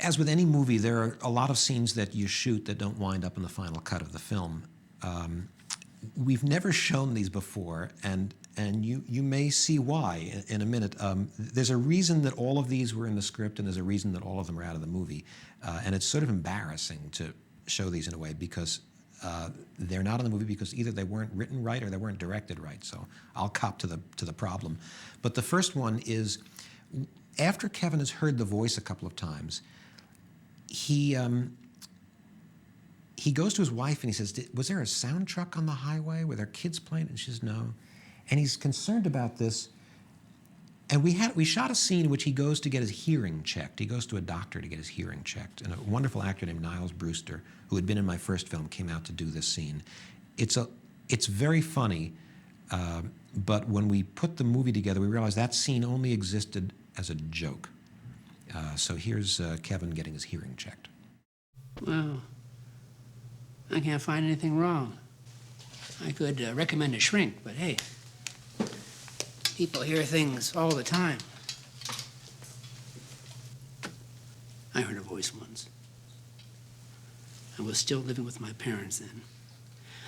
As with any movie, there are a lot of scenes that you shoot that don't wind up in the final cut of the film. We've never shown these before, and you may see why in a minute. There's a reason that all of these were in the script, and there's a reason that all of them are out of the movie. And it's sort of embarrassing to show these in a way because they're not in the movie because either they weren't written right or they weren't directed right. So I'll cop to the problem. But the first one is, after Kevin has heard the voice a couple of times, he goes to his wife and he says, was there a sound truck on the highway? Were there kids playing? And she says, no. And he's concerned about this. And we shot a scene in which he goes to get his hearing checked. He goes to a doctor to get his hearing checked. And a wonderful actor named Niles Brewster, who had been in my first film, came out to do this scene. It's very funny, but when we put the movie together, we realized that scene only existed as a joke. So here's Kevin getting his hearing checked. Well, I can't find anything wrong. I could recommend a shrink, but hey, people hear things all the time. I heard a voice once. I was still living with my parents then.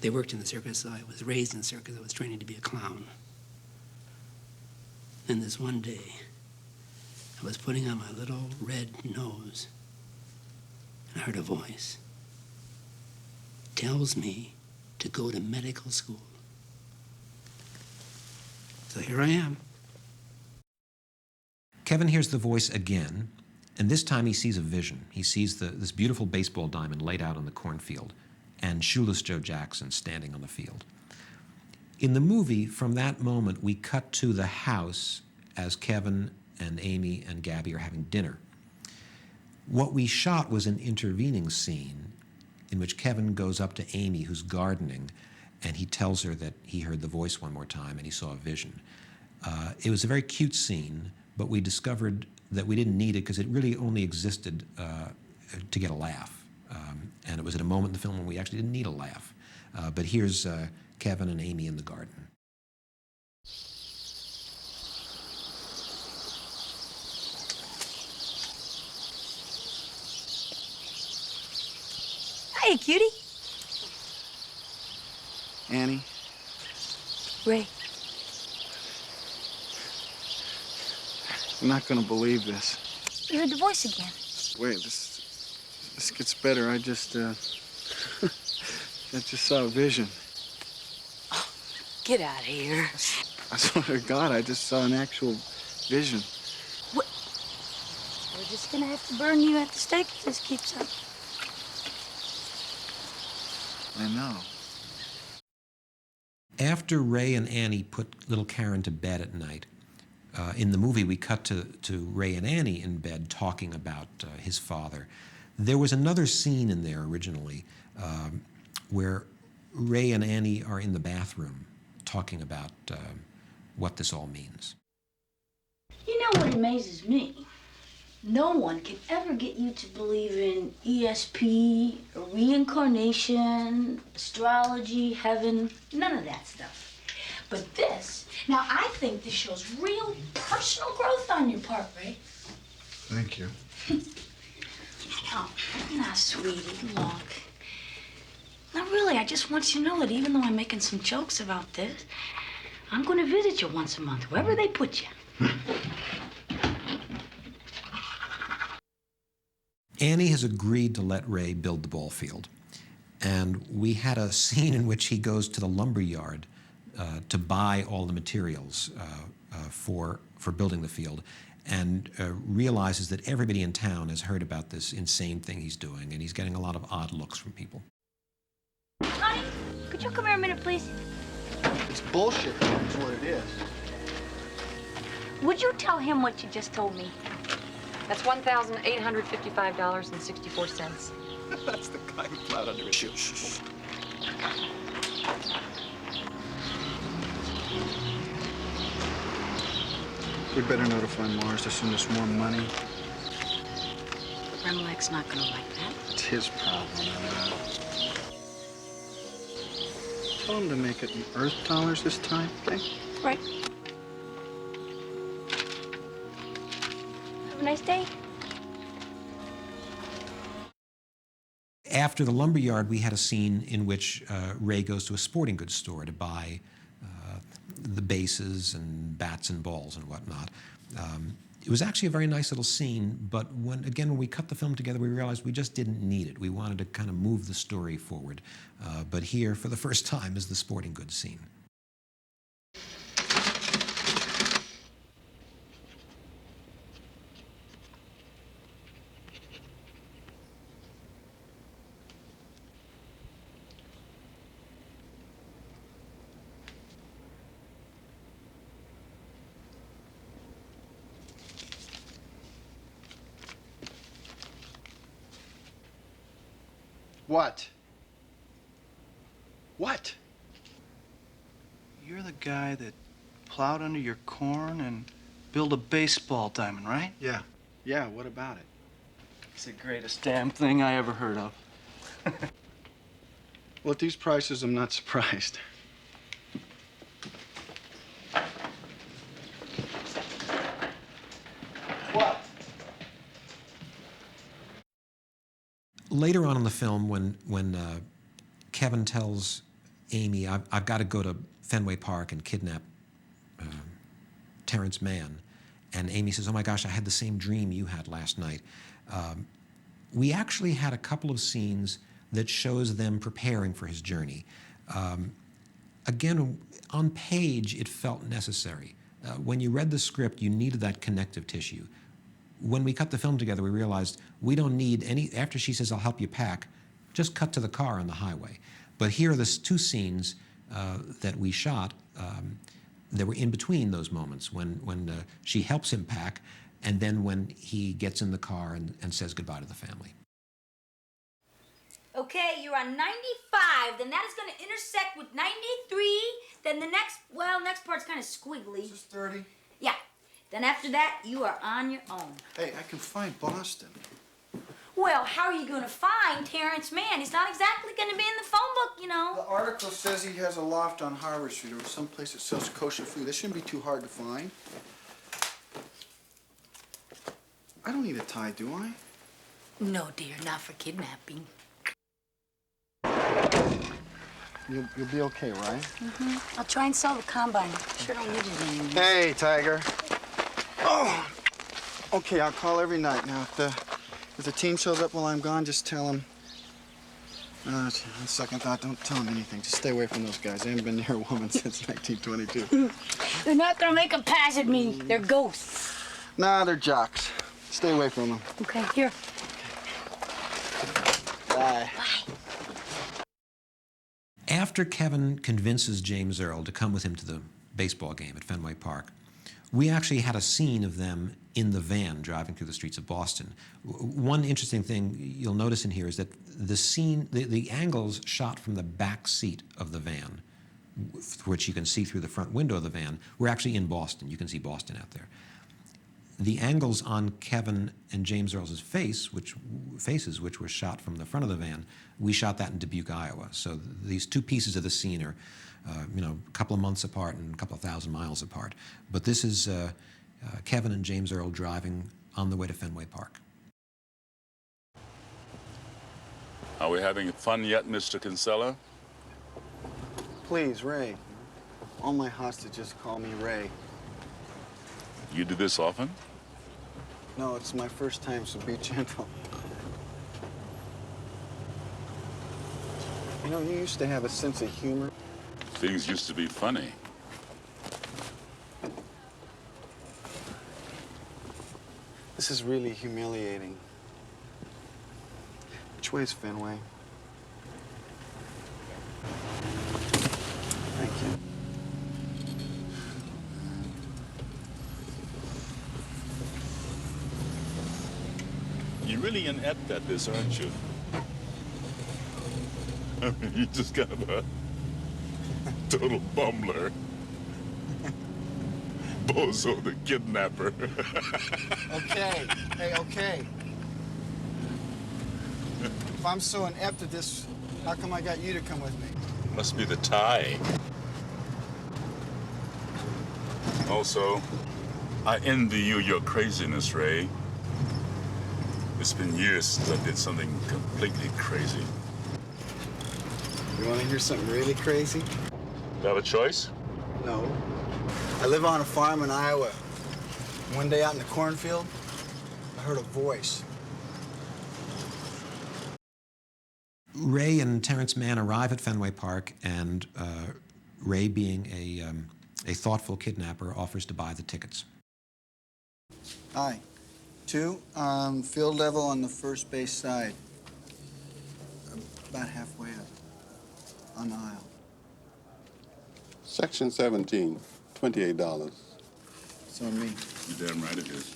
They worked in the circus. I was raised in the circus. I was training to be a clown. Then this one day, I was putting on my little red nose, and I heard a voice. Tells me to go to medical school. So here I am. Kevin hears the voice again, and this time he sees a vision. He sees this beautiful baseball diamond laid out on the cornfield, and Shoeless Joe Jackson standing on the field. In the movie, from that moment, we cut to the house as Kevin and Amy and Gabby are having dinner. What we shot was an intervening scene in which Kevin goes up to Amy, who's gardening, and he tells her that he heard the voice one more time and he saw a vision. It was a very cute scene, but we discovered that we didn't need it because it really only existed to get a laugh. And it was at a moment in the film when we actually didn't need a laugh. But here's Kevin and Amy in the garden. Hey, cutie. Annie? Ray. I'm not gonna believe this. You heard the voice again. Wait, this gets better. I just saw a vision. Oh, get out of here. I swear to God, I just saw an actual vision. What? We're just gonna have to burn you at the stake if this keeps up. I know. After Ray and Annie put little Karen to bed at night, in the movie we cut to Ray and Annie in bed talking about his father. There was another scene in there originally where Ray and Annie are in the bathroom talking about what this all means. You know what amazes me? No one can ever get you to believe in ESP, reincarnation, astrology, heaven, none of that stuff. But this, now I think this shows real personal growth on your part, Ray. Thank you. Oh, now, sweetie, look. Now, really, I just want you to know that even though I'm making some jokes about this, I'm going to visit you once a month, wherever they put you. Annie has agreed to let Ray build the ball field. And we had a scene in which he goes to the lumber yard to buy all the materials for building the field, and realizes that everybody in town has heard about this insane thing he's doing, and he's getting a lot of odd looks from people. Honey, could you come here a minute, please? It's bullshit, is what it is. Would you tell him what you just told me? That's $1,855.64. That's the guy who plowed under his shoe. We'd better notify Mars to send us more money. Remlek's not going to like that. It's his problem. Tell him to make it in Earth dollars this time, okay? Right. Have a nice day. After the lumberyard, we had a scene in which Ray goes to a sporting goods store to buy the bases and bats and balls and whatnot. It was actually a very nice little scene, but when we cut the film together, we realized we just didn't need it. We wanted to kind of move the story forward. But here, for the first time, is the sporting goods scene. What? What? You're the guy that plowed under your corn and built a baseball diamond, right? Yeah. Yeah, what about it? It's the greatest damn thing I ever heard of. Well, at these prices, I'm not surprised. What? Later on in the film, when Kevin tells Amy, I've got to go to Fenway Park and kidnap Terrence Mann, and Amy says, oh my gosh, I had the same dream you had last night. We actually had a couple of scenes that shows them preparing for his journey. Again, on page, it felt necessary. When you read the script, you needed that connective tissue. When we cut the film together, we realized we don't need any, after she says, I'll help you pack, just cut to the car on the highway. But here are the two scenes that we shot that were in between those moments when she helps him pack and then when he gets in the car and says goodbye to the family. Okay, you're on 95, then that is going to intersect with 93, then the next part's kind of squiggly. This is 30. Yeah, then after that, you are on your own. Hey, I can find Boston. Well, how are you going to find Terrence Mann? He's not exactly going to be in the phone book, you know. The article says he has a loft on Harvard Street or someplace that sells kosher food. That shouldn't be too hard to find. I don't need a tie, do I? No, dear, not for kidnapping. You'll be okay, right? Mm-hmm. I'll try and sell the combine. Sure don't need it anymore. Hey, Tiger. Oh! Okay, I'll call every night. Now, if the team shows up while I'm gone, just tell them. On second thought, don't tell them anything. Just stay away from those guys. They haven't been near a woman since 1922. They're not gonna make a pass at me. They're ghosts. Nah, they're jocks. Stay away from them. Okay, here. Bye. After Kevin convinces James Earl to come with him to the baseball game at Fenway Park, we actually had a scene of them in the van driving through the streets of Boston. One interesting thing you'll notice in here is that the scene, the angles shot from the back seat of the van, which you can see through the front window of the van, were actually in Boston. You can see Boston out there. The angles on Kevin and James Earl's faces, which were shot from the front of the van, we shot that in Dubuque, Iowa. So these two pieces of the scene are, a couple of months apart and a couple of thousand miles apart. But this is Kevin and James Earl driving on the way to Fenway Park. Are we having fun yet, Mr. Kinsella? Please, Ray. All my hostages call me Ray. You do this often? No, it's my first time, so be gentle. You know, you used to have a sense of humor. Things used to be funny. This is really humiliating. Which way's Fenway? Thank you. You're really inept at this, aren't you? I mean, you're just kind of a total bumbler. Bozo the kidnapper. Okay. Hey, okay. If I'm so inept at this, how come I got you to come with me? Must be the tie. Also, I envy you your craziness, Ray. It's been years since I did something completely crazy. You want to hear something really crazy? Got a choice? No. I live on a farm in Iowa. One day out in the cornfield, I heard a voice. Ray and Terrence Mann arrive at Fenway Park, and Ray, being a thoughtful kidnapper, offers to buy the tickets. Hi. 2, field level on the first base side. About halfway up on the aisle. Section 17, $28. It's on me. You're damn right it is.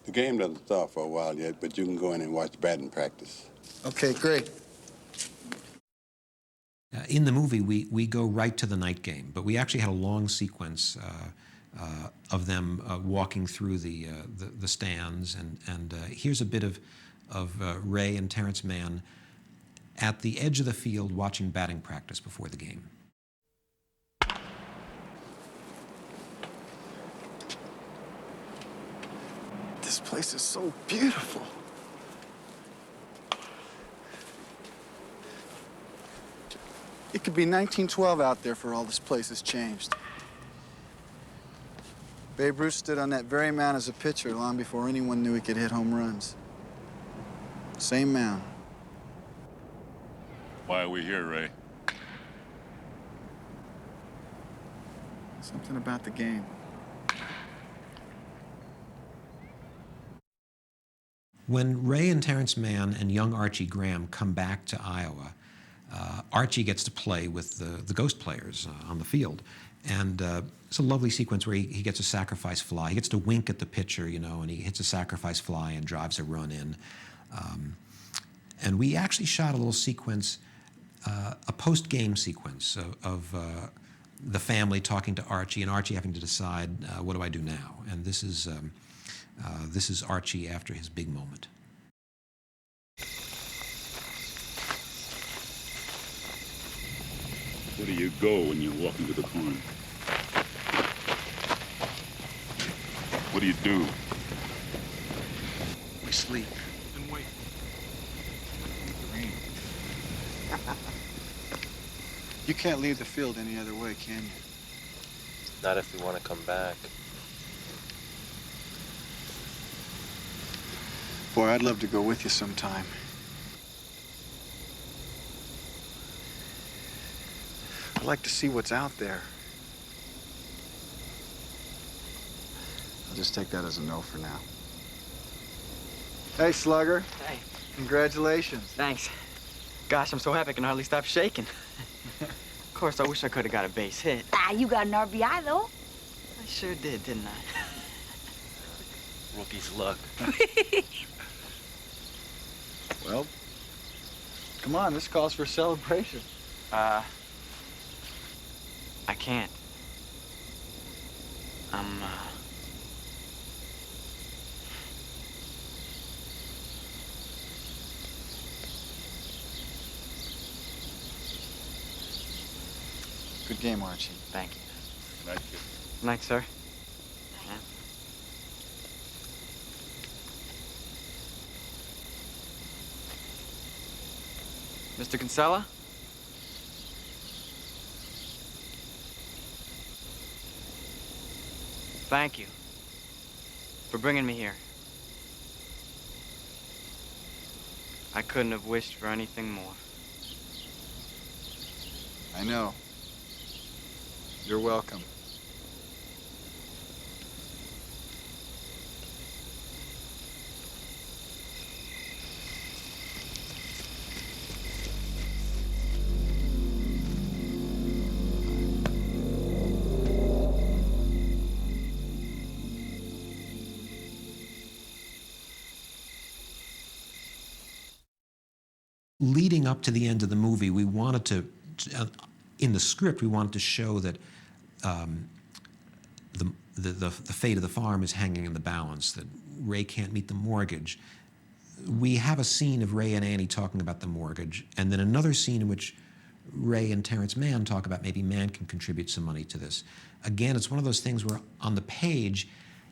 The game doesn't start for a while yet, but you can go in and watch batting practice. Okay, great. In the movie, we go right to the night game, but we actually had a long sequence of them walking through the stands, and here's a bit of Ray and Terrence Mann at the edge of the field watching batting practice before the game. This place is so beautiful. It could be 1912 out there for all this place has changed. Babe Ruth stood on that very mound as a pitcher long before anyone knew he could hit home runs. Same mound. Why are we here, Ray? Something about the game. When Ray and Terrence Mann and young Archie Graham come back to Iowa, Archie gets to play with the Ghost players on the field. And it's a lovely sequence where he gets a sacrifice fly. He gets to wink at the pitcher, you know, and he hits a sacrifice fly and drives a run in. And we actually shot a little sequence, a post-game sequence of the family talking to Archie, and Archie having to decide, what do I do now? And this is Archie after his big moment. Where do you go when you walk into the corn? What do you do? We sleep and wait. You can't leave the field any other way, can you? Not if we want to come back. Boy, I'd love to go with you sometime. I'd like to see what's out there. I'll just take that as a no for now. Hey, Slugger. Hey. Congratulations. Thanks. Gosh, I'm so happy I can hardly stop shaking. Of course, I wish I could have got a base hit. Ah, you got an RBI, though. I sure did, didn't I? Rookie's luck. Well, come on, this calls for a celebration. I can't. Good game, Archie. Thank you. Night, kid. Night, sir. Yeah. Mr. Kinsella? Thank you for bringing me here. I couldn't have wished for anything more. I know. You're welcome. Leading up to the end of the movie, we wanted to, in the script, we wanted to show that the fate of the farm is hanging in the balance, that Ray can't meet the mortgage. We have a scene of Ray and Annie talking about the mortgage, and then another scene in which Ray and Terrence Mann talk about maybe Mann can contribute some money to this. Again, it's one of those things where on the page,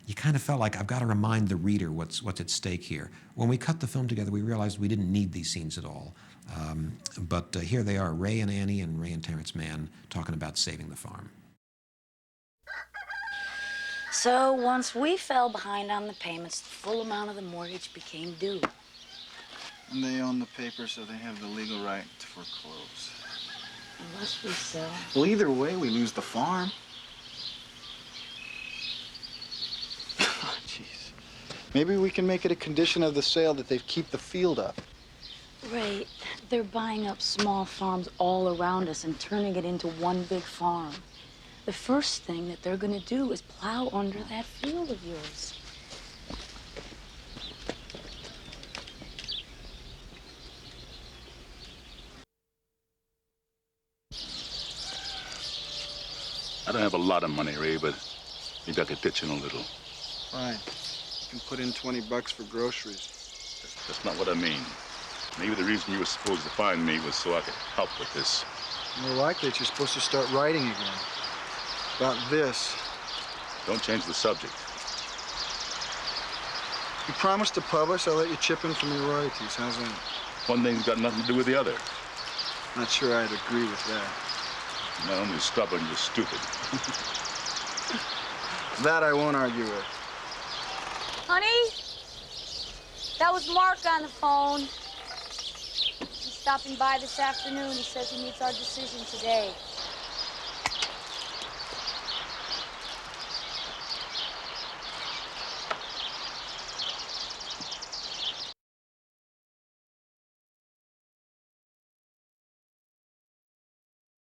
you kind of felt like, I've got to remind the reader what's at stake here. When we cut the film together, we realized we didn't need these scenes at all. But here they are, Ray and Annie and Ray and Terrence Mann talking about saving the farm. So once we fell behind on the payments, the full amount of the mortgage became due. And they own the paper, so they have the legal right to foreclose. Unless we sell. Well, either way, we lose the farm. Jeez. Maybe we can make it a condition of the sale that they keep the field up. Ray, they're buying up small farms all around us and turning it into one big farm. The first thing that they're gonna do is plow under that field of yours. I don't have a lot of money, Ray, but maybe I could pitch in a little. Fine. You can put in $20 for groceries. That's not what I mean. Maybe the reason you were supposed to find me was so I could help with this. More likely that you're supposed to start writing again. About this. Don't change the subject. You promised to publish, I'll let you chip in from your royalties. How's that? One thing's got nothing to do with the other. Not sure I'd agree with that. You're not only stubborn, you're stupid. That I won't argue with. Honey? That was Mark on the phone. He's stopping by this afternoon. He says he needs our decision today.